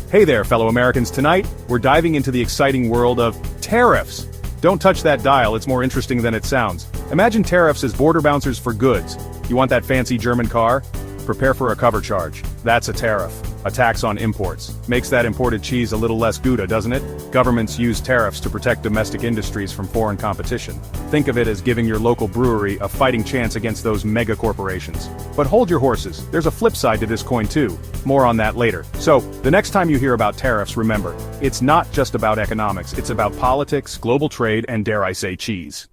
Hey there, fellow Americans. Tonight, we're diving into the exciting world of tariffs. Don't touch that dial, it's more interesting than it sounds. Imagine tariffs as border bouncers for goods. You want that fancy German car? Prepare for a cover charge. That's a tariff. A tax on imports. Makes that imported cheese a little less Gouda, doesn't it? Governments use tariffs to protect domestic industries from foreign competition. Think of it as giving your local brewery a fighting chance against those mega corporations. But hold your horses, there's a flip side to this coin too. More on that later. So, the next time you hear about tariffs, remember, it's not just about economics, it's about politics, global trade, and dare I say cheese.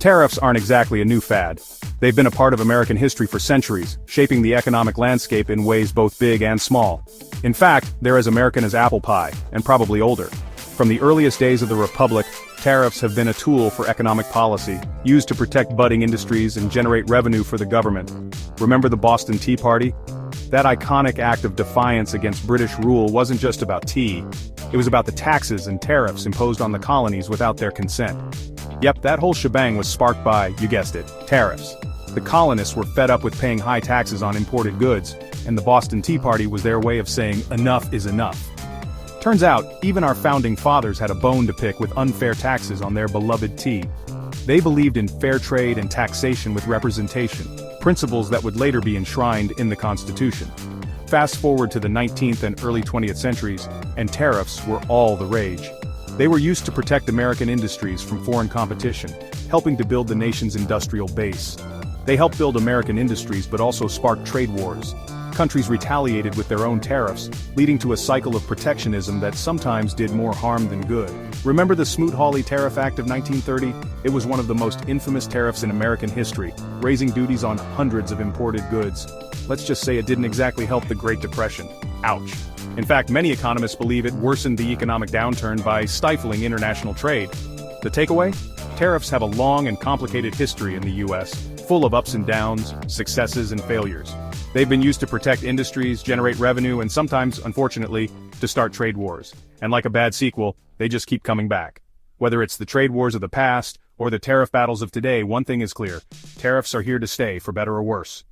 Tariffs aren't exactly a new fad. They've been a part of American history for centuries, shaping the economic landscape in ways both big and small. In fact, they're as American as apple pie, and probably older. From the earliest days of the Republic, tariffs have been a tool for economic policy, used to protect budding industries and generate revenue for the government. Remember the Boston Tea Party? That iconic act of defiance against British rule wasn't just about tea. It was about the taxes and tariffs imposed on the colonies without their consent. Yep, that whole shebang was sparked by, you guessed it, tariffs. The colonists were fed up with paying high taxes on imported goods, and the Boston Tea Party was their way of saying enough is enough. Turns out, even our founding fathers had a bone to pick with unfair taxes on their beloved tea. They believed in fair trade and taxation with representation, principles that would later be enshrined in the Constitution. Fast forward to the 19th and early 20th centuries, and tariffs were all the rage. They were used to protect American industries from foreign competition, helping to build the nation's industrial base. They helped build American industries but also sparked trade wars. Countries retaliated with their own tariffs, leading to a cycle of protectionism that sometimes did more harm than good. Remember the Smoot-Hawley Tariff Act of 1930? It was one of the most infamous tariffs in American history, raising duties on hundreds of imported goods. Let's just say it didn't exactly help the Great Depression. Ouch. In fact, many economists believe it worsened the economic downturn by stifling international trade. The takeaway? Tariffs have a long and complicated history in the US, full of ups and downs, successes and failures. They've been used to protect industries, generate revenue, and sometimes, unfortunately, to start trade wars. And like a bad sequel, they just keep coming back. Whether it's the trade wars of the past, or the tariff battles of today, one thing is clear. Tariffs are here to stay, for better or worse.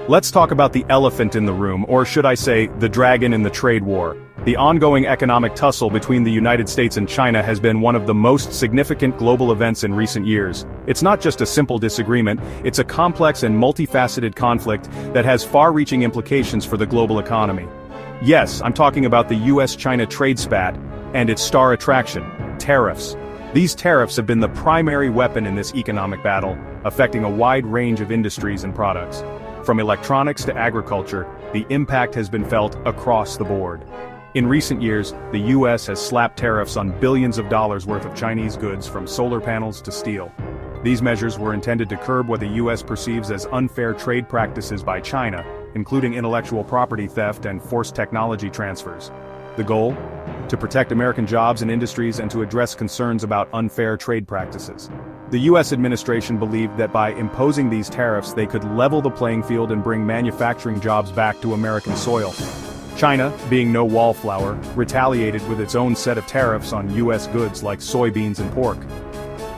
Let's talk about the elephant in the room, or should I say, the dragon in the trade war. The ongoing economic tussle between the United States and China has been one of the most significant global events in recent years. It's not just a simple disagreement, it's a complex and multifaceted conflict that has far-reaching implications for the global economy. Yes, I'm talking about the US-China trade spat, and its star attraction, tariffs. These tariffs have been the primary weapon in this economic battle, affecting a wide range of industries and products. From electronics to agriculture, the impact has been felt across the board. In recent years, the US has slapped tariffs on billions of dollars worth of Chinese goods from solar panels to steel. These measures were intended to curb what the US perceives as unfair trade practices by China, including intellectual property theft and forced technology transfers. The goal? To protect American jobs and industries and to address concerns about unfair trade practices. The US administration believed that by imposing these tariffs they could level the playing field and bring manufacturing jobs back to American soil. China, being no wallflower, retaliated with its own set of tariffs on US goods like soybeans and pork.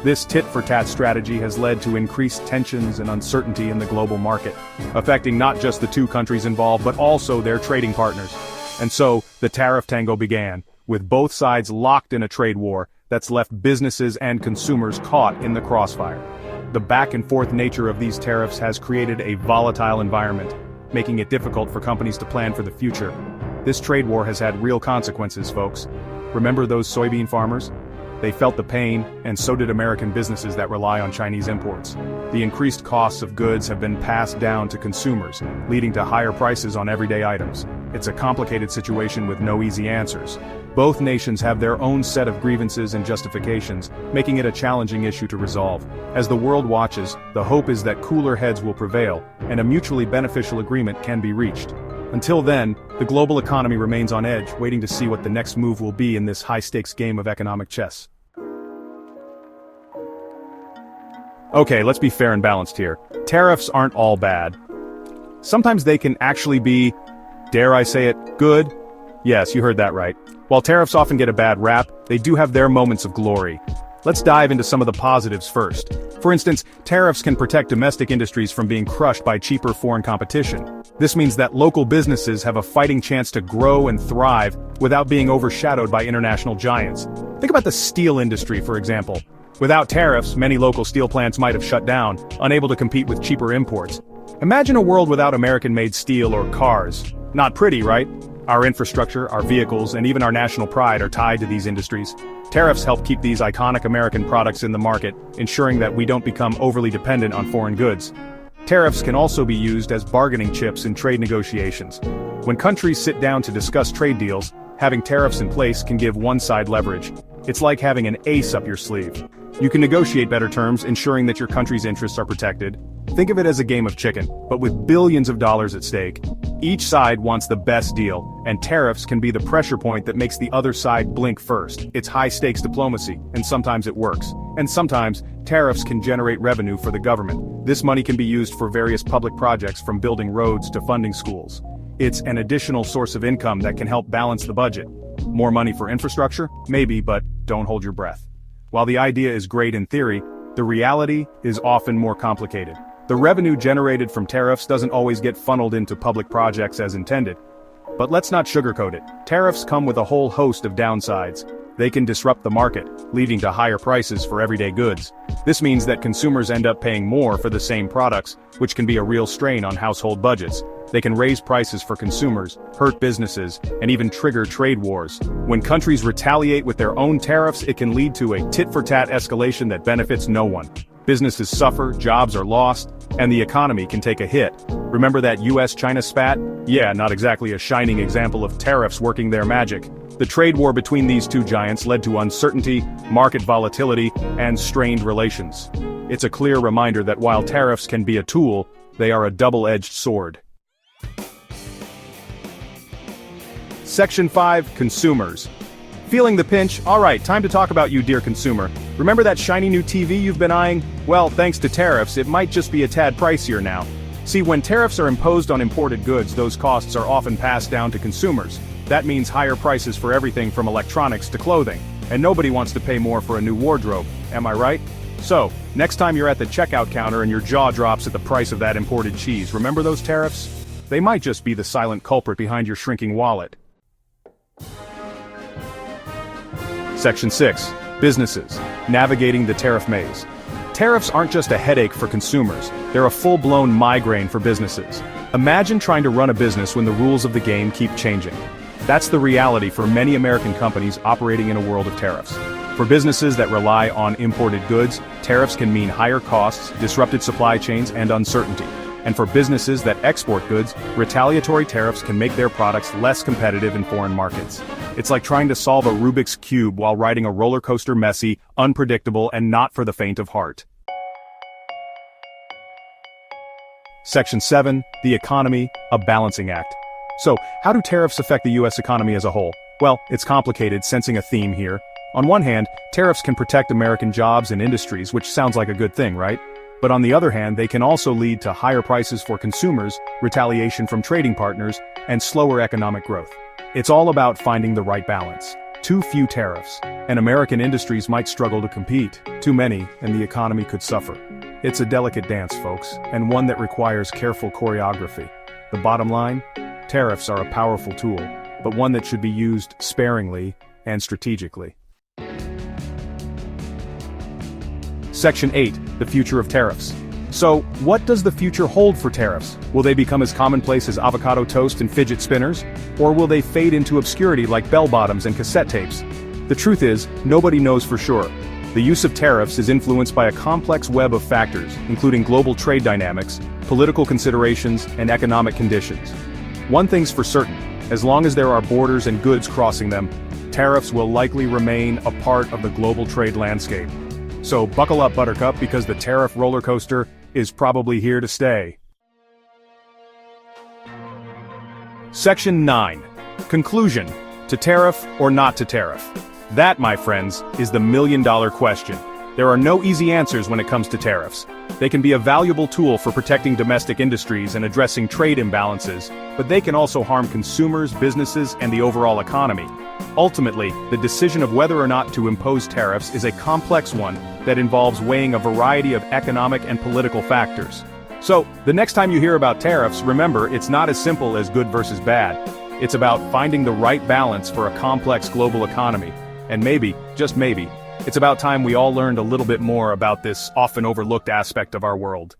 This tit-for-tat strategy has led to increased tensions and uncertainty in the global market, affecting not just the two countries involved but also their trading partners. And so, the tariff tango began, with both sides locked in a trade war that's left businesses and consumers caught in the crossfire. The back-and-forth nature of these tariffs has created a volatile environment, making it difficult for companies to plan for the future. This trade war has had real consequences, folks. Remember those soybean farmers? They felt the pain, and so did American businesses that rely on Chinese imports. The increased costs of goods have been passed down to consumers, leading to higher prices on everyday items. It's a complicated situation with no easy answers. Both nations have their own set of grievances and justifications, making it a challenging issue to resolve. As the world watches, the hope is that cooler heads will prevail, and a mutually beneficial agreement can be reached. Until then, the global economy remains on edge, waiting to see what the next move will be in this high-stakes game of economic chess. Okay, let's be fair and balanced here. Tariffs aren't all bad. Sometimes they can actually be, dare I say it, good? Yes, you heard that right. While tariffs often get a bad rap, they do have their moments of glory. Let's dive into some of the positives first. For instance, tariffs can protect domestic industries from being crushed by cheaper foreign competition. This means that local businesses have a fighting chance to grow and thrive without being overshadowed by international giants. Think about the steel industry, for example. Without tariffs, many local steel plants might have shut down, unable to compete with cheaper imports. Imagine a world without American-made steel or cars. Not pretty, right? Our infrastructure, our vehicles, and even our national pride are tied to these industries. Tariffs help keep these iconic American products in the market, ensuring that we don't become overly dependent on foreign goods. Tariffs can also be used as bargaining chips in trade negotiations. When countries sit down to discuss trade deals, having tariffs in place can give one side leverage. It's like having an ace up your sleeve. You can negotiate better terms, ensuring that your country's interests are protected. Think of it as a game of chicken, but with billions of dollars at stake. Each side wants the best deal, and tariffs can be the pressure point that makes the other side blink first. It's high-stakes diplomacy, and sometimes it works. And sometimes, tariffs can generate revenue for the government. This money can be used for various public projects, from building roads to funding schools. It's an additional source of income that can help balance the budget. More money for infrastructure? Maybe, but don't hold your breath. While the idea is great in theory, the reality is often more complicated. The revenue generated from tariffs doesn't always get funneled into public projects as intended. But let's not sugarcoat it. Tariffs come with a whole host of downsides. They can disrupt the market, leading to higher prices for everyday goods. This means that consumers end up paying more for the same products, which can be a real strain on household budgets. They can raise prices for consumers, hurt businesses, and even trigger trade wars. When countries retaliate with their own tariffs, it can lead to a tit-for-tat escalation that benefits no one. Businesses suffer, jobs are lost, and the economy can take a hit. Remember that US-China spat? Yeah, not exactly a shining example of tariffs working their magic. The trade war between these two giants led to uncertainty, market volatility, and strained relations. It's a clear reminder that while tariffs can be a tool, they are a double-edged sword. Section 5, Consumers. Feeling the pinch? Alright, time to talk about you, dear consumer. Remember that shiny new TV you've been eyeing? Well, thanks to tariffs, it might just be a tad pricier now. See, when tariffs are imposed on imported goods, those costs are often passed down to consumers. That means higher prices for everything from electronics to clothing. And nobody wants to pay more for a new wardrobe, am I right? So, next time you're at the checkout counter and your jaw drops at the price of that imported cheese, remember those tariffs? They might just be the silent culprit behind your shrinking wallet. Section 6. Businesses. Navigating the tariff maze. Tariffs aren't just a headache for consumers, they're a full-blown migraine for businesses. Imagine trying to run a business when the rules of the game keep changing. That's the reality for many American companies operating in a world of tariffs. For businesses that rely on imported goods, tariffs can mean higher costs, disrupted supply chains, and uncertainty. And for businesses that export goods, retaliatory tariffs can make their products less competitive in foreign markets. It's like trying to solve a Rubik's Cube while riding a roller coaster, messy, unpredictable, and not for the faint of heart. Section 7, the economy, a balancing act. So, how do tariffs affect the US economy as a whole? Well, it's complicated, sensing a theme here. On one hand, tariffs can protect American jobs and industries, which sounds like a good thing, right? But on the other hand, they can also lead to higher prices for consumers, retaliation from trading partners, and slower economic growth. It's all about finding the right balance. Too few tariffs, and American industries might struggle to compete. Too many, and the economy could suffer. It's a delicate dance, folks, and one that requires careful choreography. The bottom line? Tariffs are a powerful tool, but one that should be used sparingly and strategically. Section 8, the future of tariffs. So, what does the future hold for tariffs? Will they become as commonplace as avocado toast and fidget spinners? Or will they fade into obscurity like bell-bottoms and cassette tapes? The truth is, nobody knows for sure. The use of tariffs is influenced by a complex web of factors, including global trade dynamics, political considerations, and economic conditions. One thing's for certain, as long as there are borders and goods crossing them, tariffs will likely remain a part of the global trade landscape. So buckle up, Buttercup, because the tariff roller coaster is probably here to stay. Section 9. Conclusion. To tariff or not to tariff? That, my friends, is the million-dollar question. There are no easy answers when it comes to tariffs. They can be a valuable tool for protecting domestic industries and addressing trade imbalances, but they can also harm consumers, businesses, and the overall economy. Ultimately, the decision of whether or not to impose tariffs is a complex one that involves weighing a variety of economic and political factors. So, the next time you hear about tariffs, remember it's not as simple as good versus bad. It's about finding the right balance for a complex global economy. And maybe, just maybe, it's about time we all learned a little bit more about this often overlooked aspect of our world.